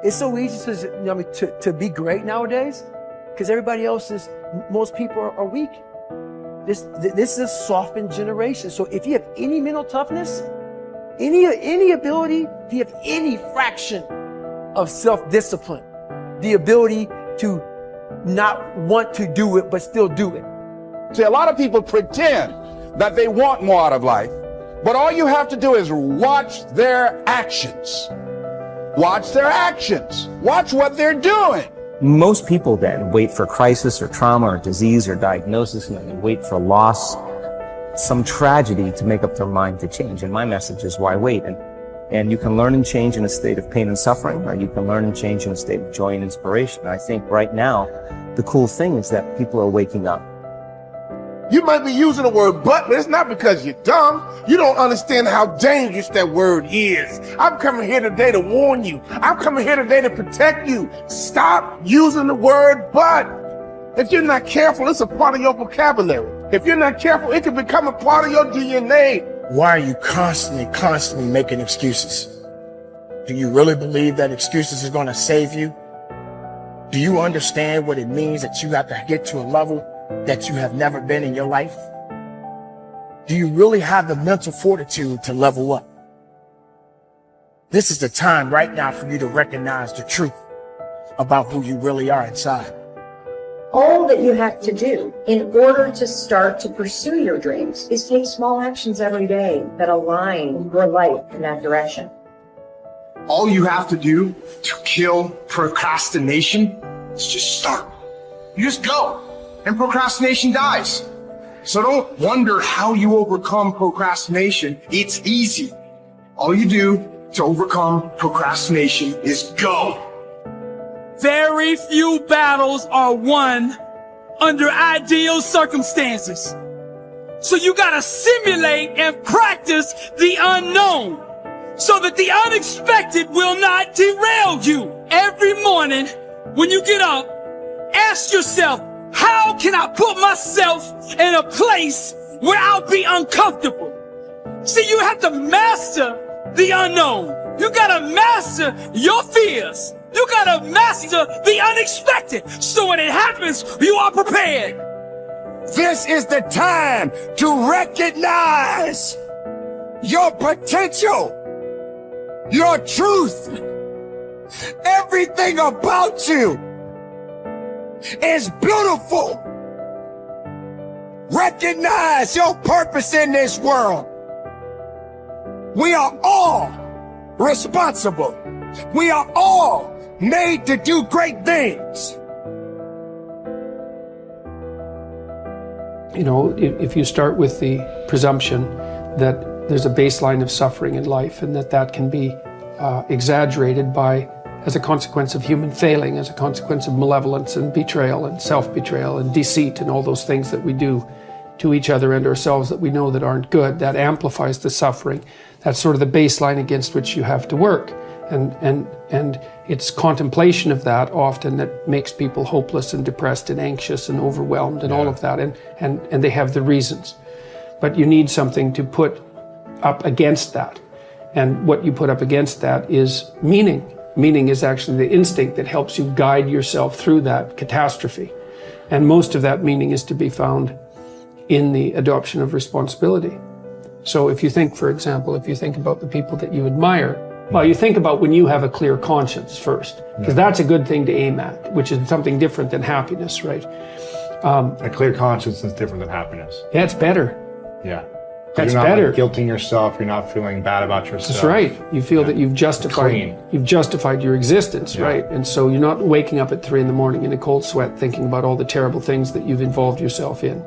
It's so easy to be great nowadays because most people are weak. This is a softened generation. So if you have any mental toughness, any ability, if you have any fraction of self-discipline, the ability to not want to do it but still do it. See, a lot of people pretend that they want more out of life, but all you have to do is watch their actions. Watch their actions. Watch what they're doing. Most people then wait for crisis or trauma or disease or diagnosis, and then they wait for loss, some tragedy to make up their mind to change. And my message is, why wait? And you can learn and change in a state of pain and suffering, or you can learn and change in a state of joy and inspiration. And I think right now, the cool thing is that people are waking up. You might be using the word but it's not because you're dumb. You don't understand how dangerous that word is. I'm coming here today to warn you. I'm coming here today to protect you. Stop using the word but. If you're not careful, it's a part of your vocabulary. If you're not careful, it can become a part of your DNA. Why are you constantly making excuses? Do you really believe that excuses are going to save you? Do you understand what it means that you have to get to a level that you have never been in your life? Do you really have the mental fortitude to level up? This is the time right now for you to recognize the truth about who you really are inside. All that you have to do in order to start to pursue your dreams is take small actions every day that align your life in that direction. All you have to do to kill procrastination is just start. You just go, and procrastination dies. So don't wonder how you overcome procrastination. It's easy. All you do to overcome procrastination is go. Very few battles are won under ideal circumstances. So you gotta simulate and practice the unknown so that the unexpected will not derail you. Every morning when you get up, ask yourself, how can I put myself in a place where I'll be uncomfortable? See, you have to master the unknown. You gotta master your fears. You gotta master the unexpected, so when it happens, you are prepared. This is the time to recognize your potential, your truth. Everything about you is beautiful. Recognize your purpose in this world. We are all responsible. We are all made to do great things. You know, if you start with the presumption that there's a baseline of suffering in life and that can be exaggerated as a consequence of human failing, as a consequence of malevolence and betrayal and self-betrayal and deceit and all those things that we do to each other and ourselves that we know that aren't good, that amplifies the suffering. That's sort of the baseline against which you have to work. And it's contemplation of that often that makes people hopeless and depressed and anxious and overwhelmed and all of that, and they have the reasons. But you need something to put up against that. And what you put up against that is meaning. Meaning is actually the instinct that helps you guide yourself through that catastrophe. And most of that meaning is to be found in the adoption of responsibility. So if you think, for example, if you think about the people that you admire, well, you think about when you have a clear conscience first, because that's a good thing to aim at, which is something different than happiness, right? A clear conscience is different than happiness. Yeah, it's better. Yeah. That's you're not better. Like guilting yourself. You're not feeling bad about yourself. That's right. You feel that you've justified your existence, right? And so you're not waking up at 3 a.m. in a cold sweat thinking about all the terrible things that you've involved yourself in.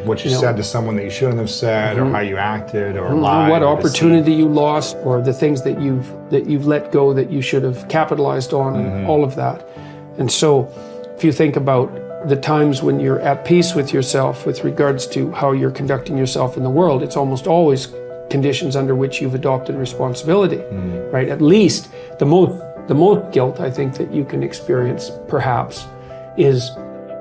What you said to someone that you shouldn't have said, or how you acted, or lied. What opportunity you lost, or the things that you've let go that you should have capitalized on, and all of that. And so if you think about the times when you're at peace with yourself with regards to how you're conducting yourself in the world, it's almost always conditions under which you've adopted responsibility, right? At least the most guilt I think that you can experience perhaps is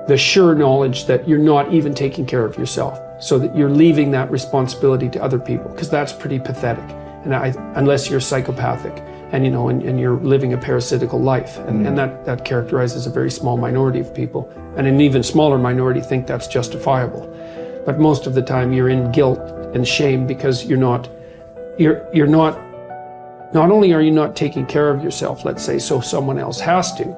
the sure knowledge that you're not even taking care of yourself, so that you're leaving that responsibility to other people, because that's pretty pathetic. And unless you're psychopathic. and you're living a parasitical life, and that characterizes a very small minority of people, and an even smaller minority think that's justifiable. But most of the time you're in guilt and shame because not only are you not taking care of yourself, let's say, so someone else has to,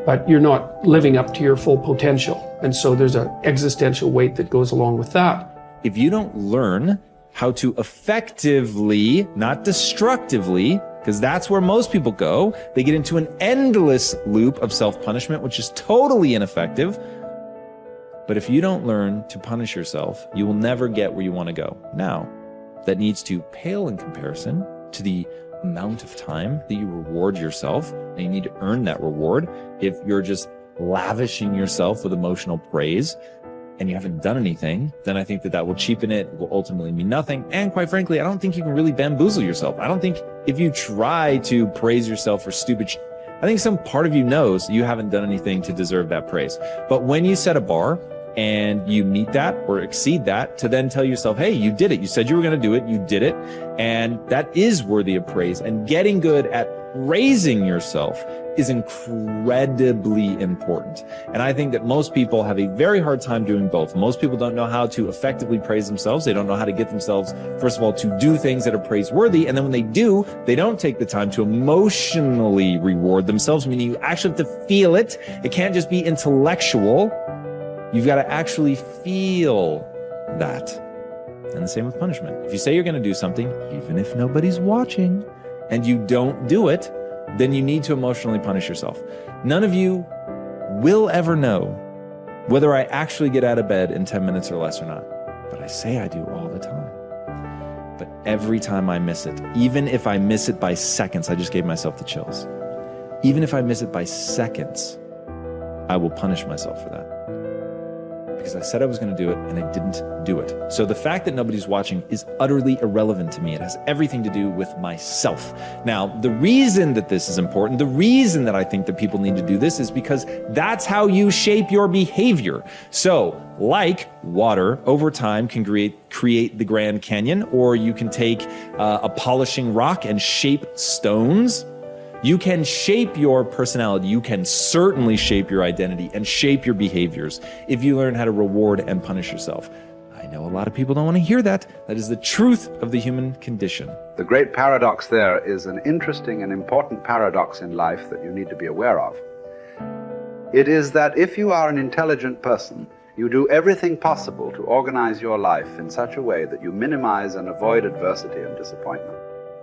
but you're not living up to your full potential. And so there's an existential weight that goes along with that. If you don't learn how to effectively, not destructively, because that's where most people go, they get into an endless loop of self-punishment, which is totally ineffective. But if you don't learn to punish yourself, you will never get where you want to go. Now, that needs to pale in comparison to the amount of time that you reward yourself, and you need to earn that reward. If you're just lavishing yourself with emotional praise and you haven't done anything, then I think that will cheapen it, will ultimately mean nothing. And quite frankly, I don't think you can really bamboozle yourself. I don't think if you try to praise yourself for stupid shit, I think some part of you knows you haven't done anything to deserve that praise. But when you set a bar and you meet that or exceed that, to then tell yourself, hey, you did it. You said you were going to do it. You did it. And that is worthy of praise. And getting good at praising yourself is incredibly important. And I think that most people have a very hard time doing both. Most people don't know how to effectively praise themselves. They don't know how to get themselves, first of all, to do things that are praiseworthy. And then when they do, they don't take the time to emotionally reward themselves, meaning you actually have to feel it. It can't just be intellectual. You've got to actually feel that. And the same with punishment. If you say you're going to do something, even if nobody's watching, and you don't do it, then you need to emotionally punish yourself. None of you will ever know whether I actually get out of bed in 10 minutes or less or not. But I say I do all the time. But every time I miss it, even if I miss it by seconds, I just gave myself the chills. Even if I miss it by seconds, I will punish myself for that. Because I said I was going to do it and I didn't do it. So the fact that nobody's watching is utterly irrelevant to me. It has everything to do with myself. Now, the reason that this is important, the reason that I think that people need to do this is because that's how you shape your behavior. So, like water, over time can create the Grand Canyon, or you can take a polishing rock and shape stones. You can shape your personality. You can certainly shape your identity and shape your behaviors if you learn how to reward and punish yourself. I know a lot of people don't want to hear that. That is the truth of the human condition. The great paradox there is an interesting and important paradox in life that you need to be aware of. It is that if you are an intelligent person, you do everything possible to organize your life in such a way that you minimize and avoid adversity and disappointment.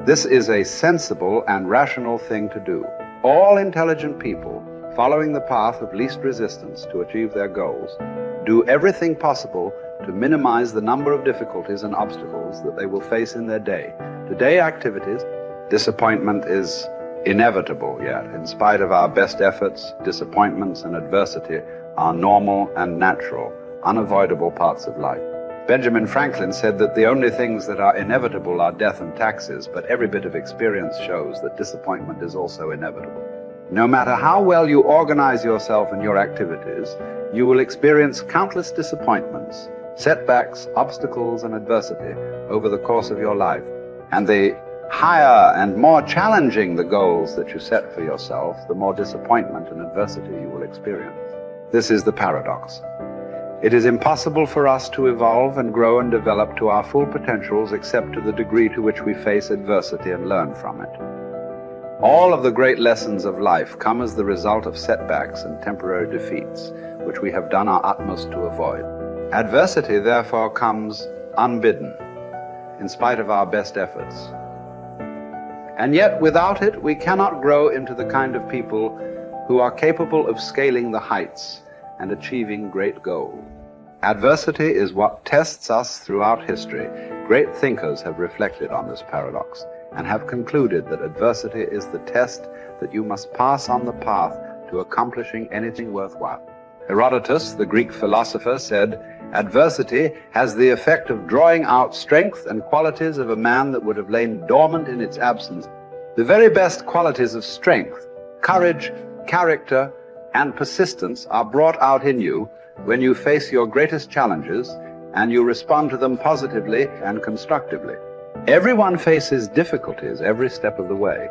This is a sensible and rational thing to do. All intelligent people, following the path of least resistance to achieve their goals, do everything possible to minimize the number of difficulties and obstacles that they will face in their day. Today activities, disappointment is inevitable yet. In spite of our best efforts, disappointments and adversity are normal and natural, unavoidable parts of life. Benjamin Franklin said that the only things that are inevitable are death and taxes, but every bit of experience shows that disappointment is also inevitable. No matter how well you organize yourself and your activities, you will experience countless disappointments, setbacks, obstacles, and adversity over the course of your life. And the higher and more challenging the goals that you set for yourself, the more disappointment and adversity you will experience. This is the paradox. It is impossible for us to evolve and grow and develop to our full potentials except to the degree to which we face adversity and learn from it. All of the great lessons of life come as the result of setbacks and temporary defeats, which we have done our utmost to avoid. Adversity, therefore, comes unbidden, in spite of our best efforts. And yet, without it, we cannot grow into the kind of people who are capable of scaling the heights and achieving great goals. Adversity is what tests us throughout history. Great thinkers have reflected on this paradox and have concluded that adversity is the test that you must pass on the path to accomplishing anything worthwhile. Herodotus, the Greek philosopher, said, "Adversity has the effect of drawing out strength and qualities of a man that would have lain dormant in its absence." The very best qualities of strength, courage, character, and persistence are brought out in you when you face your greatest challenges and you respond to them positively and constructively. Everyone faces difficulties every step of the way.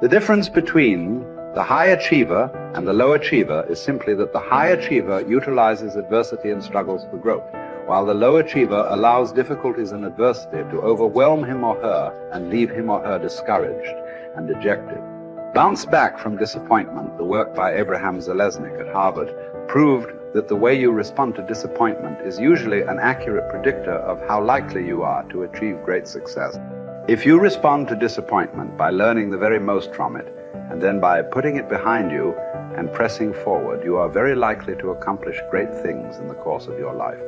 The difference between the high achiever and the low achiever is simply that the high achiever utilizes adversity and struggles for growth, while the low achiever allows difficulties and adversity to overwhelm him or her and leave him or her discouraged and dejected. Bounce Back from Disappointment, the work by Abraham Zeleznik at Harvard, proved that the way you respond to disappointment is usually an accurate predictor of how likely you are to achieve great success. If you respond to disappointment by learning the very most from it, and then by putting it behind you and pressing forward, you are very likely to accomplish great things in the course of your life.